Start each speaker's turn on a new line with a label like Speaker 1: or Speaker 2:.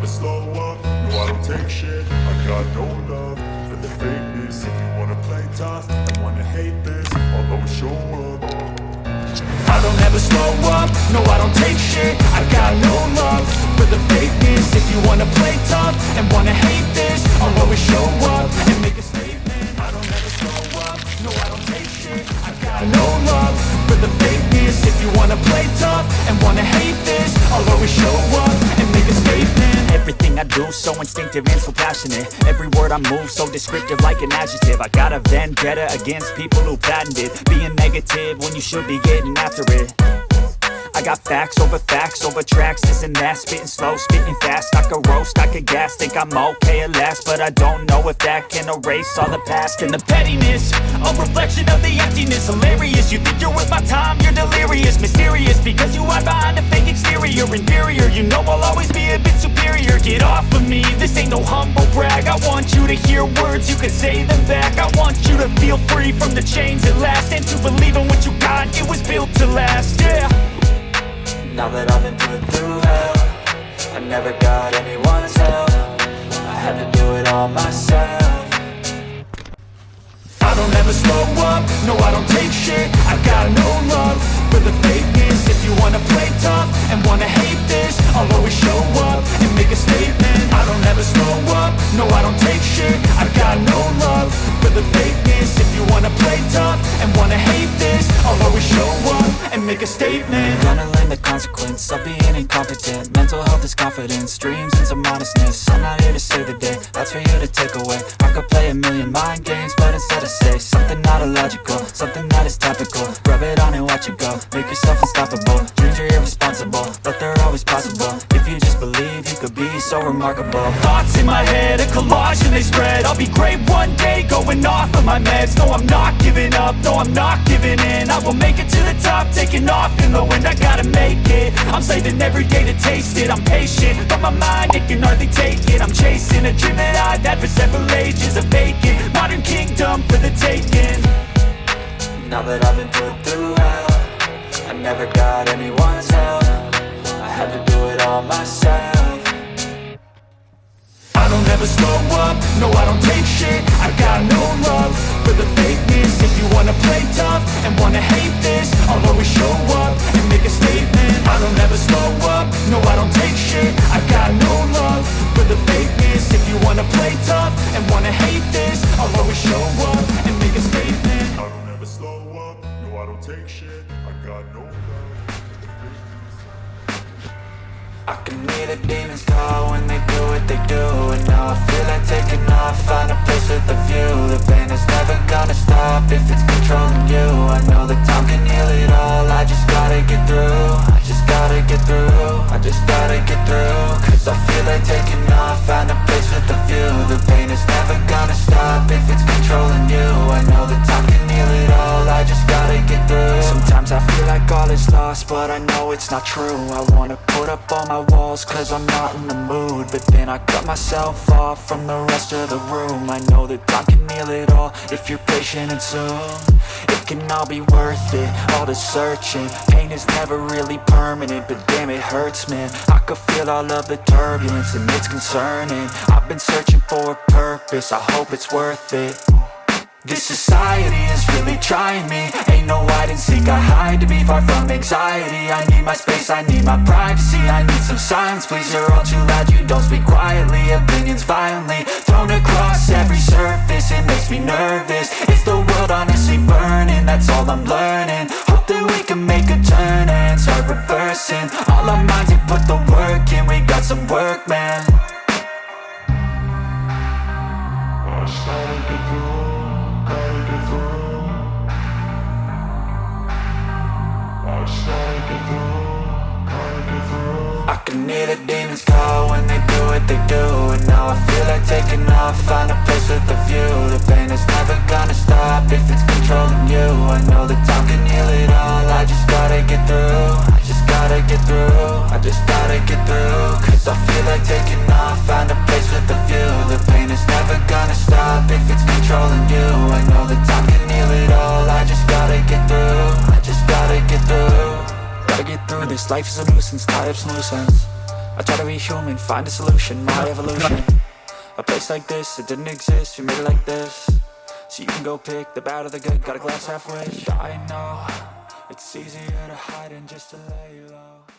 Speaker 1: slow up, no I don't take shit. I got no love for the fakeness. If you wanna play tough and wanna hate this, I'll always show up. I don't ever slow up, no I don't take shit. I got no love for the fakeness. If you wanna play tough and wanna hate this, I'll always show up and make a statement. I don't ever slow up, no I don't take shit. I got no love for the fakeness. If you wanna play tough and wanna hate this, I'll always show up and make a statement.
Speaker 2: Everything I do so instinctive and so passionate. Every word I move so descriptive like an adjective. I got a vendetta against people who patented being negative when you should be getting after it. I got facts over tracks, this and that. Spitting slow, spitting fast. I could roast, I could gas. Think I'm okay at last, but I don't know if that can erase all the past. And the pettiness, a reflection of the emptiness. Hilarious, you think you're worth my time, you're delirious. Mysterious, because you hide behind a fake exterior. Inferior, you know I'll always be a bit superior. Get off of me, this ain't no humble brag. I want you to hear words, you can say them back. I want you to feel free from the chains at last, and to believe in what you got, it was built to last, yeah.
Speaker 3: Now that I've been put through hell, I never got anyone's help. I had to do it all myself.
Speaker 1: I don't ever slow up, no I don't take shit. I got no love for the fakeness. If you wanna play tough and wanna hate this, I'll always show up and make a statement. I don't ever slow up, no I don't take shit. I got no love for the fakeness. If you wanna play tough and wanna hate this, I'll always show up and make a statement.
Speaker 3: Gonna learn the consequence of being incompetent. Mental health is confidence, dreams and some modestness. I'm not here to save the day, that's for you to take away. I could play a million mind games, but instead I say something not illogical, something that is topical. Rub it on and watch it go, make yourself unstoppable. Dreams are irresponsible, but they're always possible. If you just believe, you could be so remarkable.
Speaker 2: Thoughts in my head, a collage and they spread. I'll be great one day, going off of my meds. No, I'm not giving up, no, I'm not giving in. I will make it to the top, taking off in the wind. I gotta make it, I'm saving every day to taste it. I'm patient, but my mind, it can hardly take it. I'm chasing a dream that I've had for several ages. A vacant, modern kingdom for the taking.
Speaker 3: Now that I've been put through hell, I never got anyone's help. I had to do it all myself.
Speaker 1: I don't ever slow up, no I don't take shit. I got no love for the fakeness. If you wanna play tough and wanna hate this, I'll always show up and make a statement. I don't ever slow up, no I don't take shit. I got no love for the fakeness. If you wanna play tough and wanna hate this, I'll always show up and make a statement. I don't ever slow up, no I don't take shit. I got no love for the fakeness.
Speaker 3: I can hear the demons call when they do what they do. And now I feel like taking off, find a place with a view. The pain is never gonna stop if it's controlling you. I know that time can heal it all, I just gotta get through. I just gotta get through, I just gotta get through. Cause I feel like taking off, find a place with a view. The pain is never gonna stop if it's controlling you. I know that time can heal it all, I just gotta get through. Sometimes I feel like all is lost, but I know it's not true. I wanna put up all my walls cause I'm not in the mood, but then I cut myself off from the rest of the room. I know that time can heal it all if you're patient and soon it can all be worth it, all the searching. Pain is never really permanent, but damn it hurts, man. I could feel all of the turbulence and it's concerning. I've been searching for a purpose, I hope it's worth it. This society is really trying me. Ain't no hide and seek, I hide to be far from anxiety. I need my space, I need my privacy. I need some silence, please, you're all too loud. You don't speak quietly, opinions violently thrown across every surface. It makes me nervous, it's the world honestly burning. That's all I'm learning, hope that we can make a turn and start reversing. All our minds, we put the work in, we got some work, man. I can hear the demons call when they do what they do. And now I feel like taking off, find a place with a view. The pain is never gonna stop if it's controlling you. I know that time can heal it all, I just gotta get through. I just gotta get through, I just gotta get through. Cause I feel like taking off, find a place with a view. The pain is never gonna stop if it's controlling you. I know that time can heal it all, I just gotta get through. I just gotta get through. Gotta get through this, life is a nuisance, tie up some loose ends. I try to be human, find a solution, my evolution. A place like this, it didn't exist, we made it like this. So you can go pick the bad or the good, got a glass halfway. I know, it's easier to hide than just to lay low.